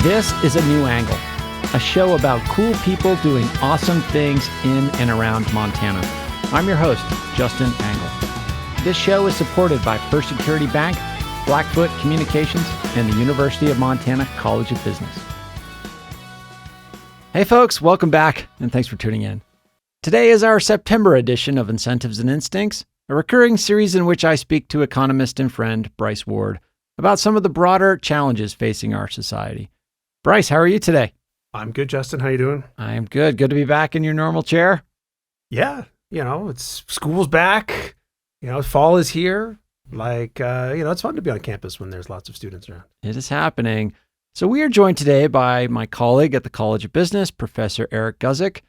This is A New Angle, a show about cool people doing awesome things in and around Montana. I'm your host, Justin Angle. This show is supported by First Security Bank, Blackfoot Communications, and the University of Montana College of Business. Hey folks, welcome back, and thanks for tuning in. Today is our September edition of Incentives and Instincts, a recurring series in which I speak to economist and friend Bryce Ward about some of the broader challenges facing our society. Bryce, how are you today? I'm good, Justin. How you doing? I am good. Good to be back in your normal chair. Yeah, it's school's back. Fall is here. It's fun to be on campus when there's lots of students around. It is happening. So we are joined today by my colleague at the College of Business, Professor Erik Guzik.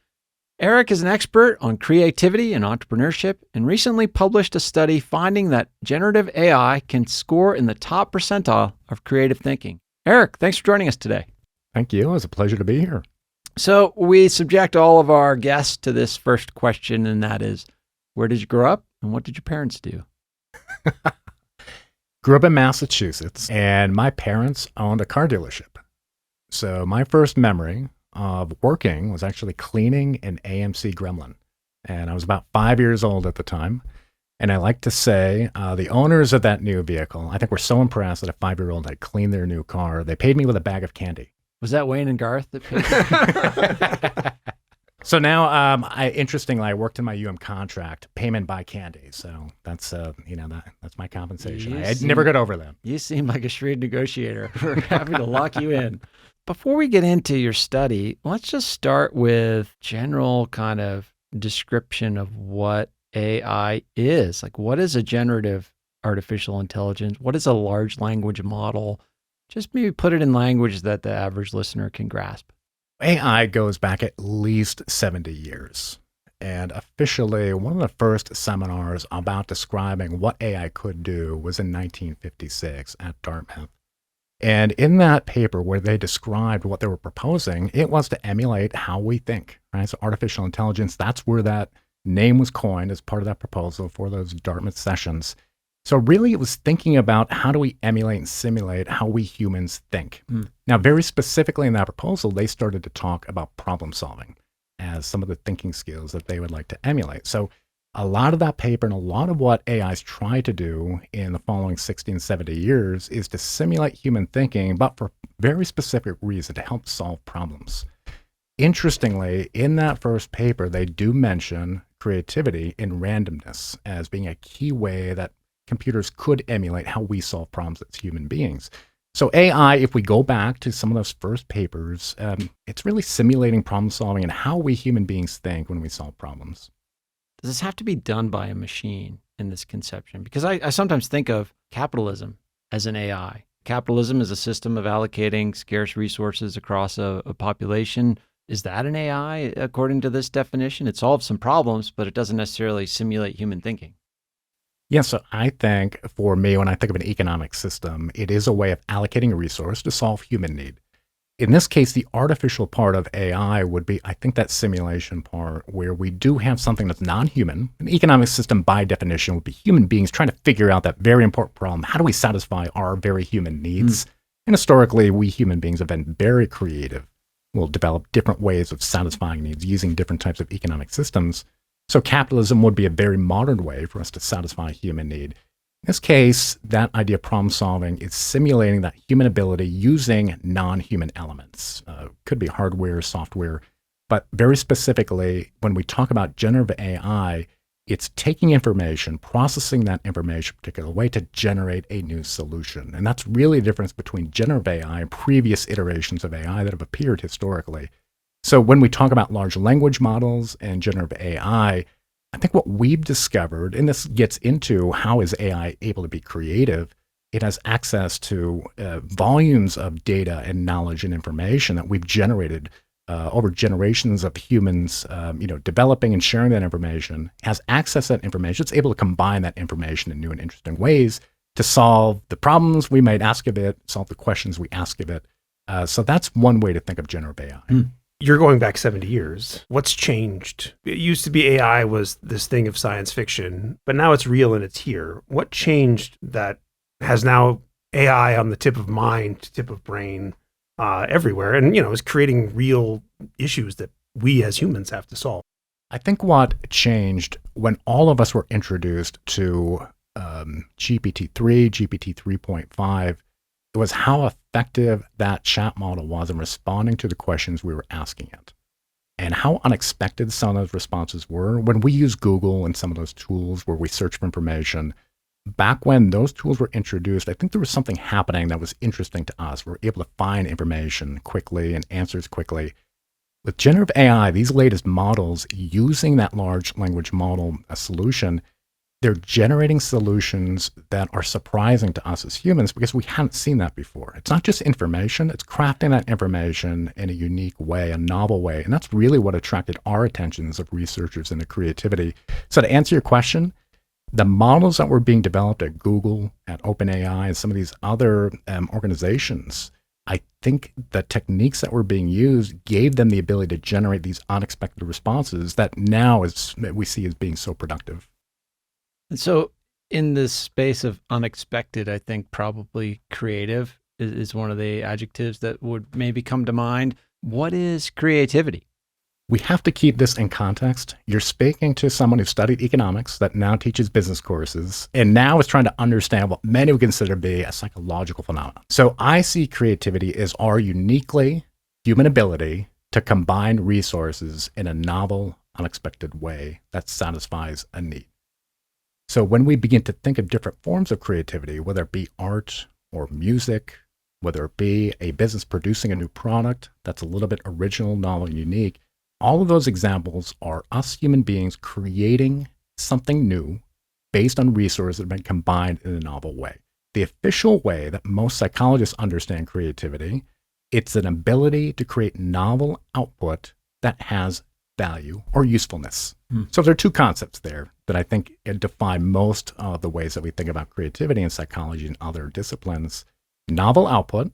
Erik is an expert on creativity and entrepreneurship and recently published a study finding that generative AI can score in the top percentile of creative thinking. Erik, thanks for joining us today. Thank you. It was a pleasure to be here. So we subject all of our guests to this first question, and that is, where did you grow up and what did your parents do? Grew up in Massachusetts, and my parents owned a car dealership. So my first memory of working was actually cleaning an AMC Gremlin. And I was about 5 years old at the time. And I like to say the owners of that new vehicle, I think, were so impressed that a 5-year-old had cleaned their new car. They paid me with a bag of candy. Was that Wayne and Garth that paid? So now, interestingly, I worked in my contract, payment by candy. So that's that's my compensation. I never got over that. You seem like a shrewd negotiator. We're happy to lock you in. Before we get into your study, let's just start with general kind of description of what AI is. Like, what is a generative artificial intelligence? What is a large language model? Just maybe put it in language that the average listener can grasp. AI goes back at least 70 years. And officially, one of the first seminars about describing what AI could do was in 1956 at Dartmouth. And in that paper where they described what they were proposing, it was to emulate how we think, right? So artificial intelligence, that's where that name was coined as part of that proposal for those Dartmouth sessions. So really it was thinking about how do we emulate and simulate how we humans think. Now, very specifically in that proposal, they started to talk about problem solving as some of the thinking skills that they would like to emulate. So a lot of that paper and a lot of what AI's tried to do in the following 60 and 70 years is to simulate human thinking, but for very specific reason, to help solve problems. Interestingly, in that first paper, they do mention creativity and randomness as being a key way that computers could emulate how we solve problems as human beings. So AI, if we go back to some of those first papers, it's really simulating problem solving and how we human beings think when we solve problems. Does this have to be done by a machine in this conception? Because I sometimes think of capitalism as an AI. Capitalism is a system of allocating scarce resources across a population. Is that an AI according to this definition? It solves some problems, but it doesn't necessarily simulate human thinking. Yeah, so I think for me, when I think of an economic system, it is a way of allocating a resource to solve human need. In this case, the artificial part of AI would be, I think, that simulation part where we do have something that's non-human. An economic system, by definition, would be human beings trying to figure out that very important problem. How do we satisfy our very human needs? And historically, we human beings have been very creative. We'll develop different ways of satisfying needs using different types of economic systems. So capitalism would be a very modern way for us to satisfy a human need. In this case, that idea of problem solving is simulating that human ability using non-human elements. Could be hardware, software, but very specifically, when we talk about generative AI, it's taking information, processing that information a particular way to generate a new solution. And that's really the difference between generative AI and previous iterations of AI that have appeared historically. So when we talk about large language models and generative AI, I think what we've discovered, and this gets into how is AI able to be creative, it has access to volumes of data and knowledge and information that we've generated over generations of humans, developing and sharing that information, has access to that information. It's able to combine that information in new and interesting ways to solve the problems we might ask of it, solve the questions we ask of it. So that's one way to think of generative AI. You're going back 70 years. What's changed? It used to be AI was this thing of science fiction, but now it's real and it's here. What changed that has now AI on the tip of mind, tip of brain, everywhere, and it's creating real issues that we as humans have to solve. I think what changed when all of us were introduced to GPT-3, GPT 3.5, it was how effective that chat model was in responding to the questions we were asking it, and how unexpected some of those responses were. When we use Google and some of those tools where we search for information, back when those tools were introduced, I think there was something happening that was interesting to us. We were able to find information quickly and answers quickly. With generative AI, these latest models using that large language model solution, they're generating solutions that are surprising to us as humans because we hadn't seen that before. It's not just information, it's crafting that information in a unique way, a novel way. And that's really what attracted our attentions of researchers into creativity. So to answer your question, the models that were being developed at Google, at OpenAI, and some of these other organizations, I think the techniques that were being used gave them the ability to generate these unexpected responses that now we see as being so productive. And so in this space of unexpected, I think probably creative is one of the adjectives that would maybe come to mind. What is creativity? We have to keep this in context. You're speaking to someone who studied economics that now teaches business courses and now is trying to understand what many would consider to be a psychological phenomenon. So I see creativity as our uniquely human ability to combine resources in a novel, unexpected way that satisfies a need. So when we begin to think of different forms of creativity, whether it be art or music, whether it be a business producing a new product that's a little bit original, novel, and unique, all of those examples are us human beings creating something new based on resources that have been combined in a novel way. The official way that most psychologists understand creativity, it's an ability to create novel output that has value or usefulness. So there are two concepts there that I think define most of the ways that we think about creativity in psychology and other disciplines. Novel output,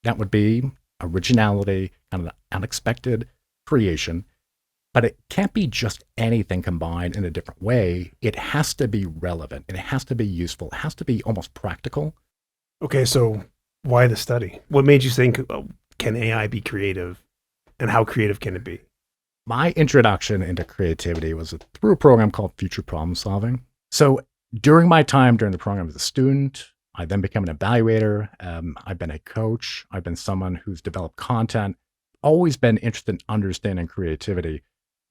that would be originality, kind of unexpected creation, but it can't be just anything combined in a different way. It has to be relevant, and it has to be useful. It has to be almost practical. Okay, so why the study? What made you think, can AI be creative, and how creative can it be? My introduction into creativity was through a program called Future Problem Solving. So during my time during the program as a student, I then became an evaluator. I've been a coach. I've been someone who's developed content, always been interested in understanding creativity.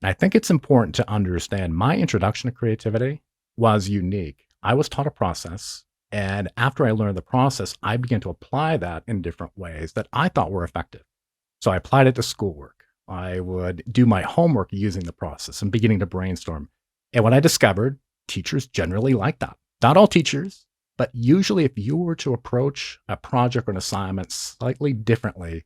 And I think it's important to understand my introduction to creativity was unique. I was taught a process, and after I learned the process, I began to apply that in different ways that I thought were effective. So I applied it to schoolwork. I would do my homework using the process and beginning to brainstorm. And what I discovered, teachers generally like that. Not all teachers, but usually if you were to approach a project or an assignment slightly differently,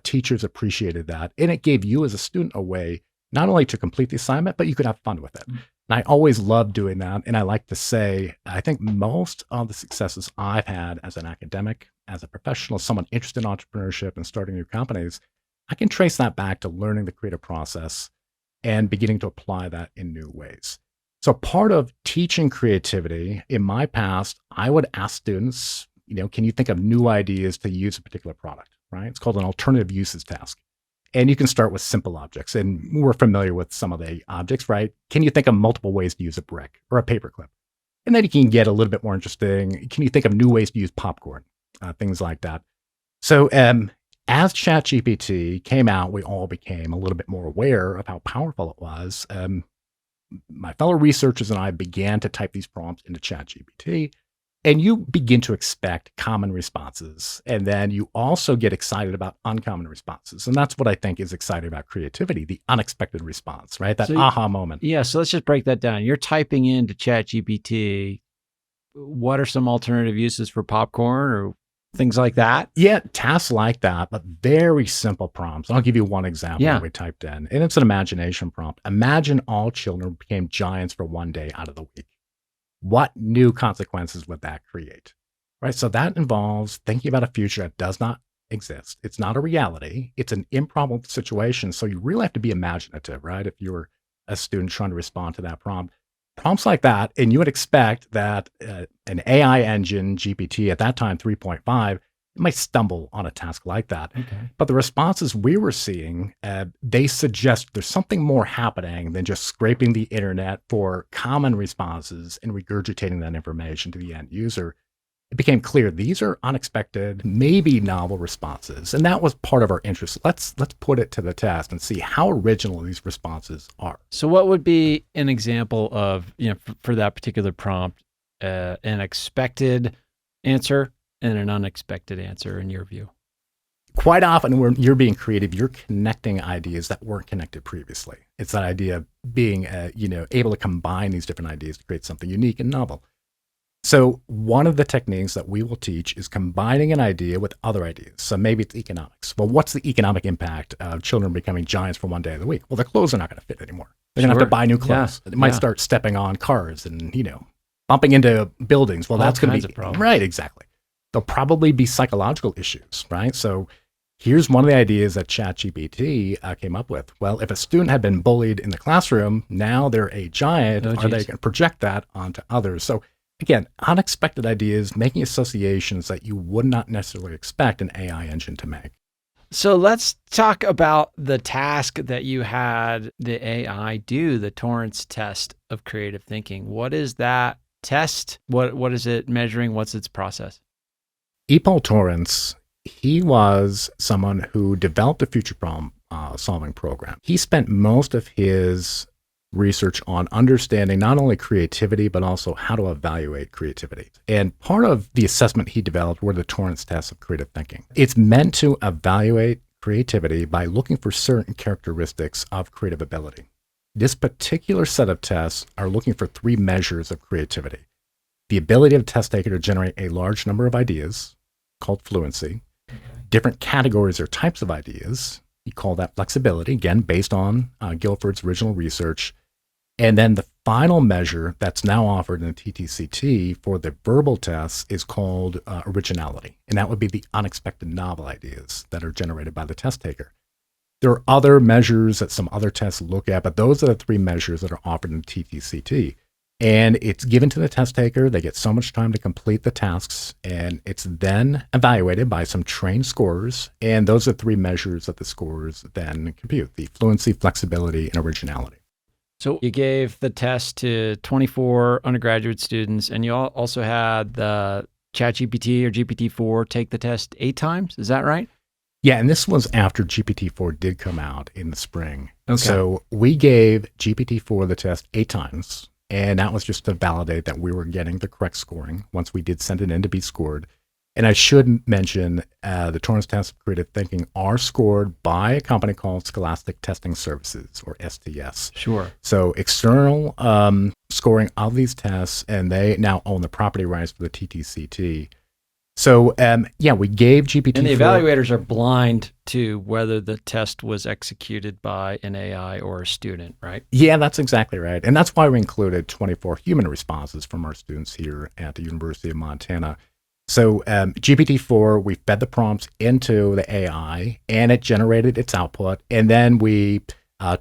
teachers appreciated that. And it gave you as a student a way not only to complete the assignment, but you could have fun with it. And I always loved doing that. And I like to say, I think most of the successes I've had as an academic, as a professional, someone interested in entrepreneurship and starting new companies, I can trace that back to learning the creative process and beginning to apply that in new ways. So part of teaching creativity in my past, I would ask students, can you think of new ideas to use a particular product, right? It's called an alternative uses task. And you can start with simple objects. And we're familiar with some of the objects, right? Can you think of multiple ways to use a brick or a paperclip? And then you can get a little bit more interesting. Can you think of new ways to use popcorn? Things like that. So as ChatGPT came out, we all became a little bit more aware of how powerful it was. My fellow researchers and I began to type these prompts into ChatGPT, and you begin to expect common responses. And then you also get excited about uncommon responses. And that's what I think is exciting about creativity, the unexpected response, right? That aha moment. Yeah, so let's just break that down. You're typing into ChatGPT, what are some alternative uses for popcorn or things like that? Yeah, tasks like that, but very simple prompts. I'll give you one example that we typed in, and it's an imagination prompt. Imagine all children became giants for one day out of the week. What new consequences would that create? Right? So that involves thinking about a future that does not exist. It's not a reality. It's an improbable situation. So you really have to be imaginative, right? If you're a student trying to respond to that prompt. Prompts like that, and you would expect that an AI engine, GPT at that time, 3.5, might stumble on a task like that. Okay. But the responses we were seeing, they suggest there's something more happening than just scraping the internet for common responses and regurgitating that information to the end user. It became clear these are unexpected, maybe novel responses. And that was part of our interest. Let's put it to the test and see how original these responses are. So what would be an example of, for that particular prompt, an expected answer and an unexpected answer in your view? Quite often when you're being creative, you're connecting ideas that weren't connected previously. It's that idea of being, able to combine these different ideas to create something unique and novel. So one of the techniques that we will teach is combining an idea with other ideas. So maybe it's economics. Well, what's the economic impact of children becoming giants for one day of the week? Well, their clothes are not going to fit anymore. They're going to have to buy new clothes. Yeah. They might start stepping on cars and, bumping into buildings. Well, that's going to be problems. Right, exactly. There'll probably be psychological issues, right? So here's one of the ideas that ChatGPT came up with. Well, if a student had been bullied in the classroom, now they're a giant. Are they going to project that onto others? So again, unexpected ideas, making associations that you would not necessarily expect an AI engine to make. So let's talk about the task that you had the AI do, the Torrance test of creative thinking. What is that test? What is it measuring? What's its process? Paul Torrance, he was someone who developed a future problem solving program. He spent most of his research on understanding not only creativity, but also how to evaluate creativity. And part of the assessment he developed were the Torrance tests of creative thinking. It's meant to evaluate creativity by looking for certain characteristics of creative ability. This particular set of tests are looking for 3 measures of creativity. The ability of the test taker to generate a large number of ideas, called fluency, different categories or types of ideas, you call that flexibility, again, based on Guilford's original research. And then the final measure that's now offered in the TTCT for the verbal tests is called originality. And that would be the unexpected novel ideas that are generated by the test taker. There are other measures that some other tests look at, but those are the 3 measures that are offered in the TTCT. And it's given to the test taker. They get so much time to complete the tasks, and it's then evaluated by some trained scorers. And those are 3 measures that the scorers then compute: the fluency, flexibility, and originality. So you gave the test to 24 undergraduate students, and you also had the ChatGPT or GPT-4 take the test 8 times. Is that right? Yeah, and this was after GPT-4 did come out in the spring. Okay. So we gave GPT-4 the test 8 times. And that was just to validate that we were getting the correct scoring once we did send it in to be scored. And I should mention the Torrance tests of creative thinking are scored by a company called Scholastic Testing Services, or STS. Sure. So external scoring of these tests, and they now own the property rights for the TTCT. So, we gave GPT-4. And the evaluators are blind to whether the test was executed by an AI or a student, right? Yeah, that's exactly right. And that's why we included 24 human responses from our students here at the University of Montana. So GPT-4, we fed the prompts into the AI, and it generated its output. And then we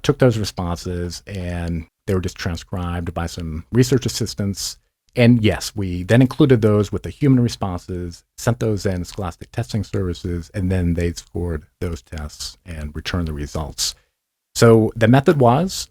took those responses, and they were just transcribed by some research assistants. And yes, we then included those with the human responses, sent those in Scholastic Testing Services, and then they scored those tests and returned the results. So the method was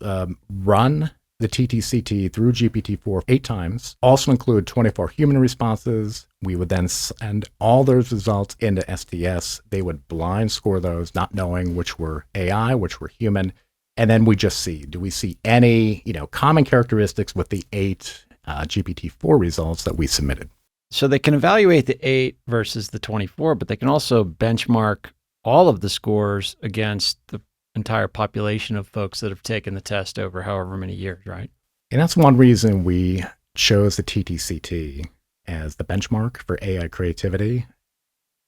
run the TTCT through GPT-4 8 times, also include 24 human responses. We would then send all those results into STS. They would blind score those, not knowing which were AI, which were human. And then we just see, do we see any, common characteristics with the 8 GPT-4 results that we submitted? So they can evaluate the 8 versus the 24, but they can also benchmark all of the scores against the entire population of folks that have taken the test over however many years, right? And that's one reason we chose the TTCT as the benchmark for AI creativity.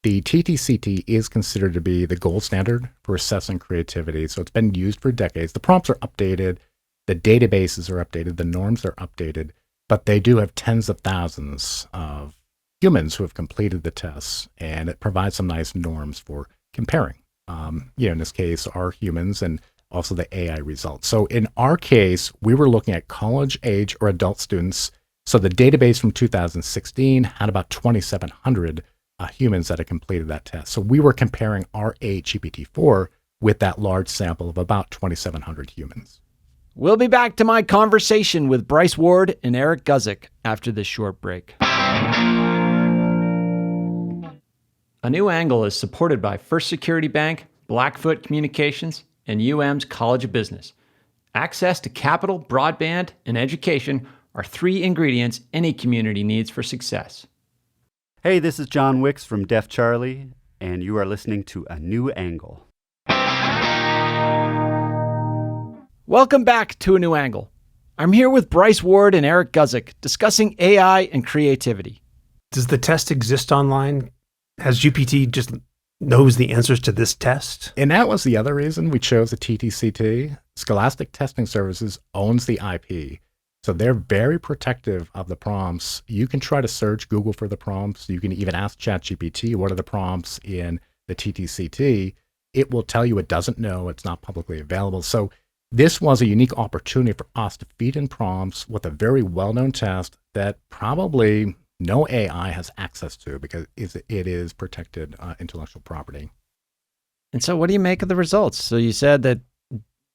The TTCT is considered to be the gold standard for assessing creativity, so it's been used for decades. The prompts are updated, the databases are updated, the norms are updated, but they do have tens of thousands of humans who have completed the tests, and it provides some nice norms for comparing. In this case, our humans and also the AI results. So in our case, we were looking at college age or adult students. So the database from 2016 had about 2,700 humans that had completed that test. So we were comparing our GPT-4 with that large sample of about 2,700 humans. We'll be back to my conversation with Bryce Ward and Erik Guzik after this short break. A New Angle is supported by First Security Bank, Blackfoot Communications, and UM's College of Business. Access to capital, broadband, and education are 3 ingredients any community needs for success. Hey, this is John Wicks from Deaf Charlie, and you are listening to A New Angle. Welcome back to A New Angle. I'm here with Bryce Ward and Erik Guzik discussing AI and creativity. Does the test exist online? Has GPT just knows the answers to this test? And that was the other reason we chose the TTCT. Scholastic Testing Services owns the IP. So they're very protective of the prompts. You can try to search Google for the prompts. You can even ask ChatGPT, what are the prompts in the TTCT? It will tell you it doesn't know. It's not publicly available. So this was a unique opportunity for us to feed in prompts with a very well-known test that probably no AI has access to because it is protected intellectual property. And so what do you make of the results? So you said that,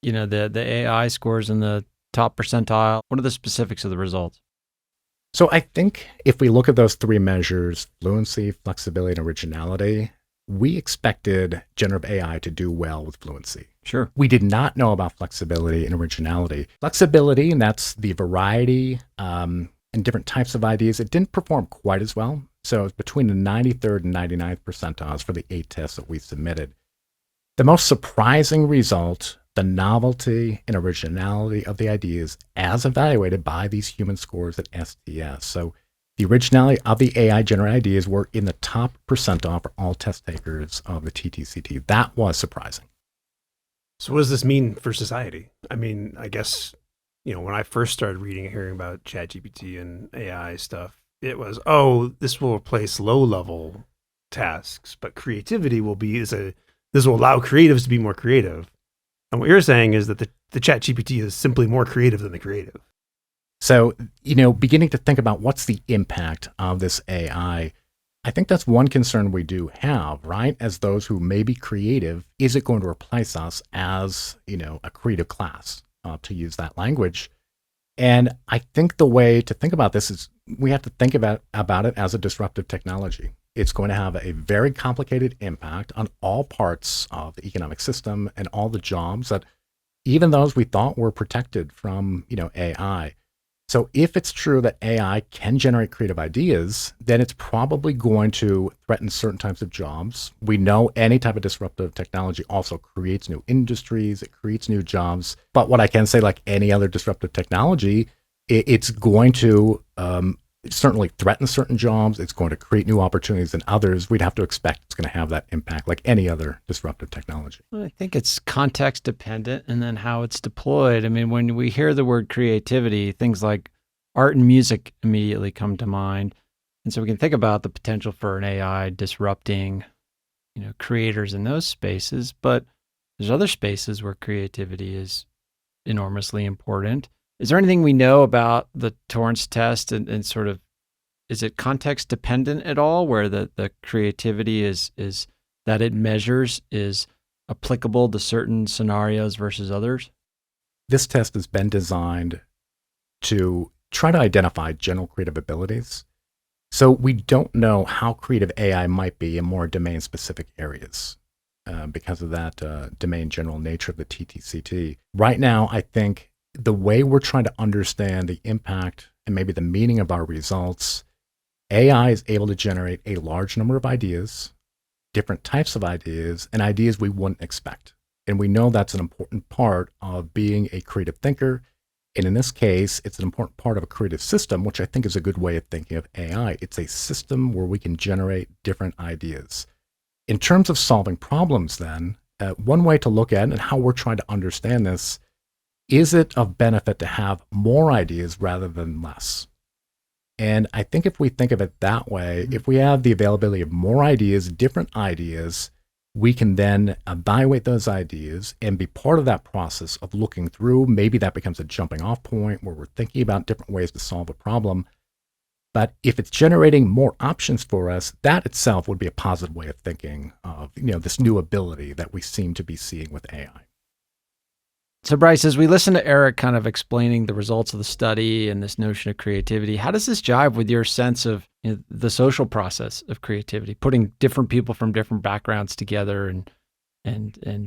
the AI scores in the top percentile. What are the specifics of the results? So I think if we look at those 3 measures, fluency, flexibility, and originality, we expected generative AI to do well with fluency. Sure. We did not know about flexibility and originality. Flexibility, and that's the variety and different types of ideas, it didn't perform quite as well. So it's between the 93rd and 99th percentiles for the 8 tests that we submitted. The most surprising result, the novelty and originality of the ideas as evaluated by these human scores at STS. So the originality of the AI generated ideas were in the top percentile for all test takers of the TTCT. That was surprising. So what does this mean for society? I mean, I guess, when I first started reading and hearing about ChatGPT and AI stuff, it was, this will replace low-level tasks, but creativity this will allow creatives to be more creative. And what you're saying is that the ChatGPT is simply more creative than the creative. So, beginning to think about what's the impact of this AI, I think that's one concern we do have, right? As those who may be creative, is it going to replace us as, a creative class, to use that language? And I think the way to think about this is we have to think about it as a disruptive technology. It's going to have a very complicated impact on all parts of the economic system and all the jobs that even those we thought were protected from, AI. So if it's true that AI can generate creative ideas, then it's probably going to threaten certain types of jobs. We know any type of disruptive technology also creates new industries, it creates new jobs. But what I can say, like any other disruptive technology, it's going to certainly threaten certain jobs. It's going to create new opportunities in others. We'd have to expect it's going to have that impact like any other disruptive technology. Well, I think it's context dependent and then how it's deployed. I mean, when we hear the word creativity, things like art and music immediately come to mind. And so we can think about the potential for an AI disrupting, creators in those spaces, but there's other spaces where creativity is enormously important. Is there anything we know about the Torrance test and sort of, is it context dependent at all, where the creativity is that it measures is applicable to certain scenarios versus others? This test has been designed to try to identify general creative abilities. So we don't know how creative AI might be in more domain-specific areas because of that domain general nature of the TTCT. Right now, I think the way we're trying to understand the impact and maybe the meaning of our results, AI is able to generate a large number of ideas, different types of ideas, and ideas we wouldn't expect. And we know that's an important part of being a creative thinker. And in this case, it's an important part of a creative system, which I think is a good way of thinking of AI. It's a system where we can generate different ideas. In terms of solving problems then, one way to look at it and how we're trying to understand this, is it of benefit to have more ideas rather than less? And I think if we think of it that way, if we have the availability of more ideas, different ideas, we can then evaluate those ideas and be part of that process of looking through. Maybe that becomes a jumping off point where we're thinking about different ways to solve a problem. But if it's generating more options for us, that itself would be a positive way of thinking of, this new ability that we seem to be seeing with AI. So Bryce, as we listen to Erik kind of explaining the results of the study and this notion of creativity, how does this jive with your sense of the social process of creativity, putting different people from different backgrounds together and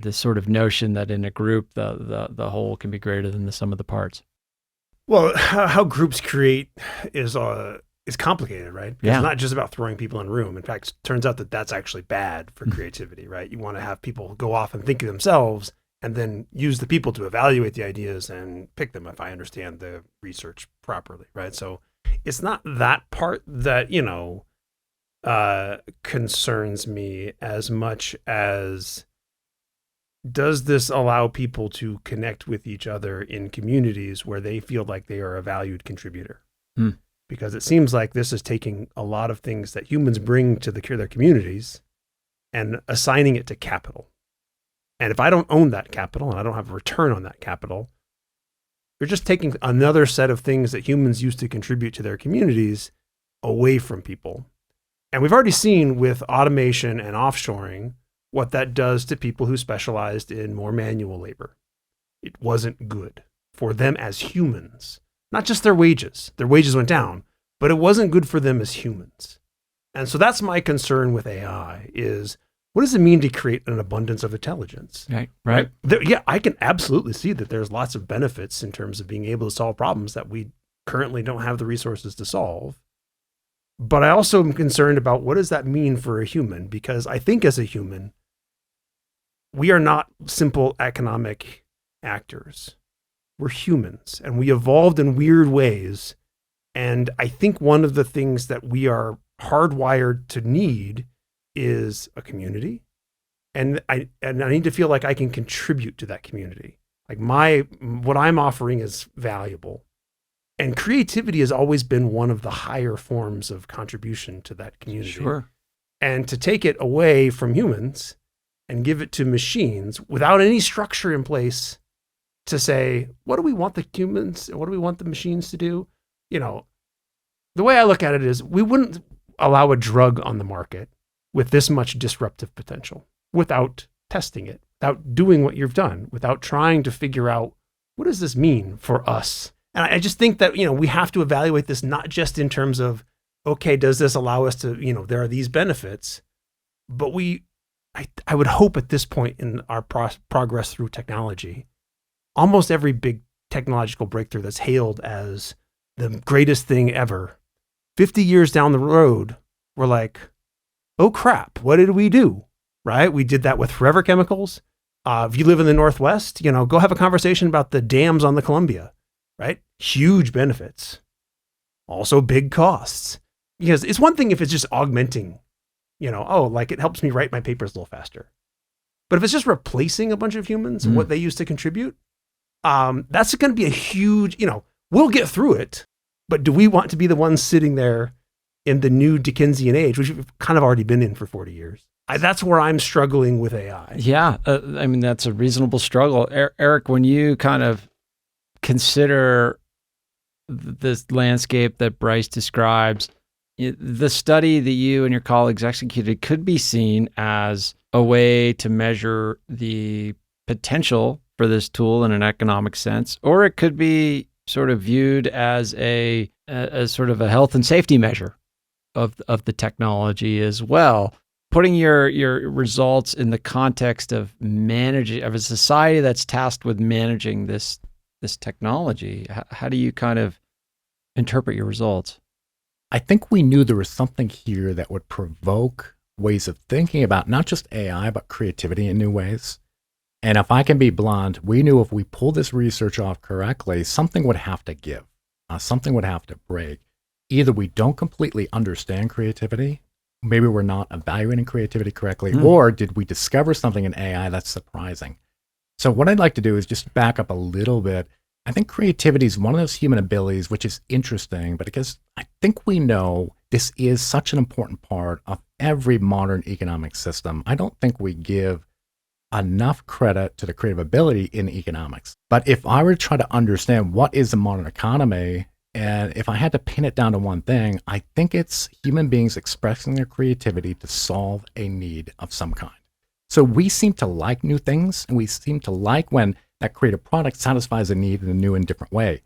this sort of notion that in a group, the whole can be greater than the sum of the parts? Well, how groups create is complicated, right? Yeah. It's not just about throwing people in a room. In fact, it turns out that that's actually bad for creativity, right? You want to have people go off and think of themselves and then use the people to evaluate the ideas and pick them, if I understand the research properly, right? So it's not that part that, concerns me as much as, does this allow people to connect with each other in communities where they feel like they are a valued contributor? Because it seems like this is taking a lot of things that humans bring to their communities and assigning it to capital. And if I don't own that capital and I don't have a return on that capital, you're just taking another set of things that humans used to contribute to their communities away from people. And we've already seen with automation and offshoring what that does to people who specialized in more manual labor. It wasn't good for them as humans, not just their wages. Their wages went down, but it wasn't good for them as humans. And so that's my concern with AI is, what does it mean to create an abundance of intelligence? Right. Yeah, I can absolutely see that there's lots of benefits in terms of being able to solve problems that we currently don't have the resources to solve. But I also am concerned about, what does that mean for a human? Because I think as a human, we are not simple economic actors. We're humans, and we evolved in weird ways. And I think one of the things that we are hardwired to need is a community. And I need to feel like I can contribute to that community. Like what I'm offering is valuable. And creativity has always been one of the higher forms of contribution to that community. Sure. And to take it away from humans and give it to machines without any structure in place to say, what do we want the humans, what do we want the machines to do? The way I look at it is, we wouldn't allow a drug on the market with this much disruptive potential without testing it, without doing what you've done, without trying to figure out, what does this mean for us? And I just think that, we have to evaluate this not just in terms of, okay, does this allow us to, there are these benefits, but I would hope at this point in our progress through technology, almost every big technological breakthrough that's hailed as the greatest thing ever, 50 years down the road, we're like, oh crap, what did we do? Right? We did that with forever chemicals. If you live in the Northwest, go have a conversation about the dams on the Columbia, right? Huge benefits. Also big costs. Because it's one thing if it's just augmenting, it helps me write my papers a little faster. But if it's just replacing a bunch of humans and what they used to contribute, that's going to be a huge, we'll get through it. But do we want to be the ones sitting there in the new Dickensian age, which we've kind of already been in for 40 years? That's where I'm struggling with AI. Yeah. That's a reasonable struggle. Erik, when you kind of consider this landscape that Bryce describes, the study that you and your colleagues executed could be seen as a way to measure the potential for this tool in an economic sense, or it could be sort of viewed as as sort of a health and safety measure of the technology as well. Putting your results in the context of a society that's tasked with managing this technology, how do you kind of interpret your results? I think we knew there was something here that would provoke ways of thinking about not just AI, but creativity in new ways. And if I can be blunt, we knew if we pulled this research off correctly, something would have to give, something would have to break. Either we don't completely understand creativity, maybe we're not evaluating creativity correctly, or did we discover something in AI that's surprising? So what I'd like to do is just back up a little bit. I think creativity is one of those human abilities which is interesting, but because I think we know this is such an important part of every modern economic system, I don't think we give enough credit to the creative ability in economics. But if I were to try to understand what is the modern economy And if I had to pin it down to one thing, I think it's human beings expressing their creativity to solve a need of some kind. So we seem to like new things, and we seem to like when that creative product satisfies a need in a new and different way.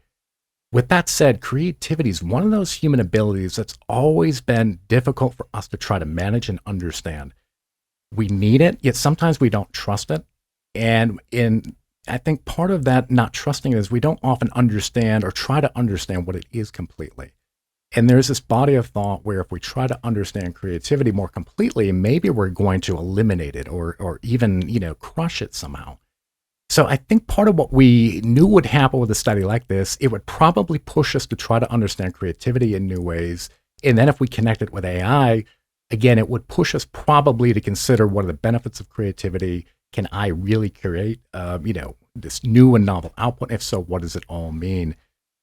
With that said, creativity is one of those human abilities that's always been difficult for us to try to manage and understand. We need it, yet sometimes we don't trust it. And I think part of that not trusting it is we don't often understand or try to understand what it is completely. And there's this body of thought where if we try to understand creativity more completely, maybe we're going to eliminate it or even, crush it somehow. So I think part of what we knew would happen with a study like this, it would probably push us to try to understand creativity in new ways. And then if we connect it with AI, again, it would push us probably to consider what are the benefits of creativity. Can I really create, this new and novel output? If so, what does it all mean?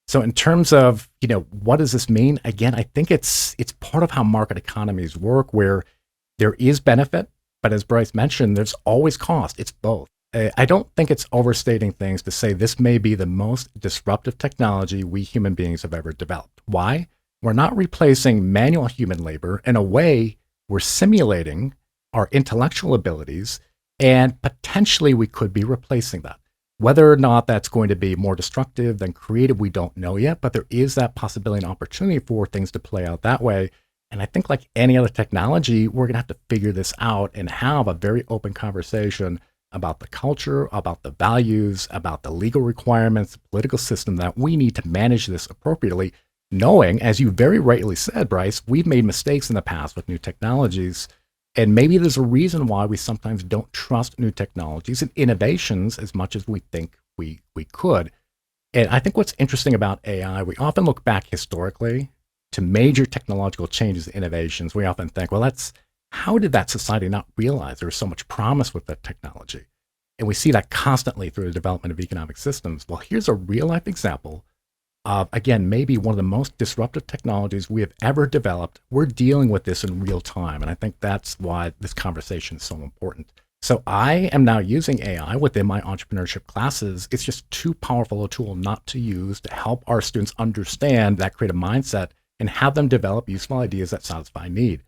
So in terms of, what does this mean? Again, I think it's part of how market economies work where there is benefit, but as Bryce mentioned, there's always cost. It's both. I don't think it's overstating things to say this may be the most disruptive technology we human beings have ever developed. Why? We're not replacing manual human labor. In a way, we're simulating our intellectual abilities, and potentially we could be replacing that. Whether or not that's going to be more destructive than creative, we don't know yet, but there is that possibility and opportunity for things to play out that way. And I think like any other technology, we're going to have to figure this out and have a very open conversation about the culture, about the values, about the legal requirements, the political system that we need to manage this appropriately, knowing, as you very rightly said, Bryce, we've made mistakes in the past with new technologies. And maybe there's a reason why we sometimes don't trust new technologies and innovations as much as we think we could. And I think what's interesting about AI, we often look back historically to major technological changes and innovations. We often think, well, how did that society not realize there was so much promise with that technology? And we see that constantly through the development of economic systems. Well, here's a real life example of, again, maybe one of the most disruptive technologies we have ever developed. We're dealing with this in real time. And I think that's why this conversation is so important. So I am now using AI within my entrepreneurship classes. It's just too powerful a tool not to use to help our students understand that creative mindset and have them develop useful ideas that satisfy need.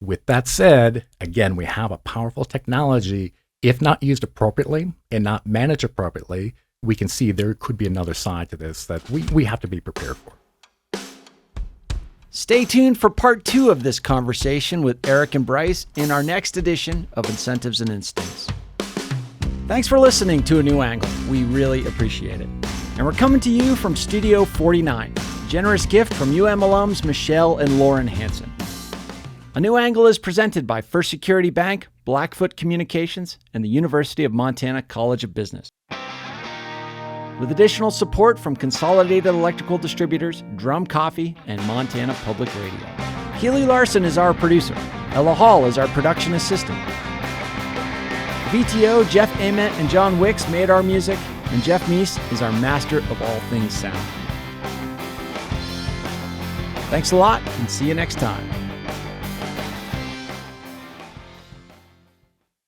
With that said, again, we have a powerful technology. If not used appropriately and not managed appropriately, we can see there could be another side to this that we have to be prepared for. Stay tuned for part 2 of this conversation with Erik and Bryce in our next edition of Incentives and Instincts. Thanks for listening to A New Angle. We really appreciate it. And we're coming to you from Studio 49, a generous gift from UM alums Michelle and Lauren Hansen. A New Angle is presented by First Security Bank, Blackfoot Communications, and the University of Montana College of Business. With additional support from Consolidated Electrical Distributors, Drum Coffee, and Montana Public Radio. Keely Larson is our producer. Ella Hall is our production assistant. VTO, Jeff Ament, and John Wicks made our music, and Jeff Meese is our master of all things sound. Thanks a lot, and see you next time.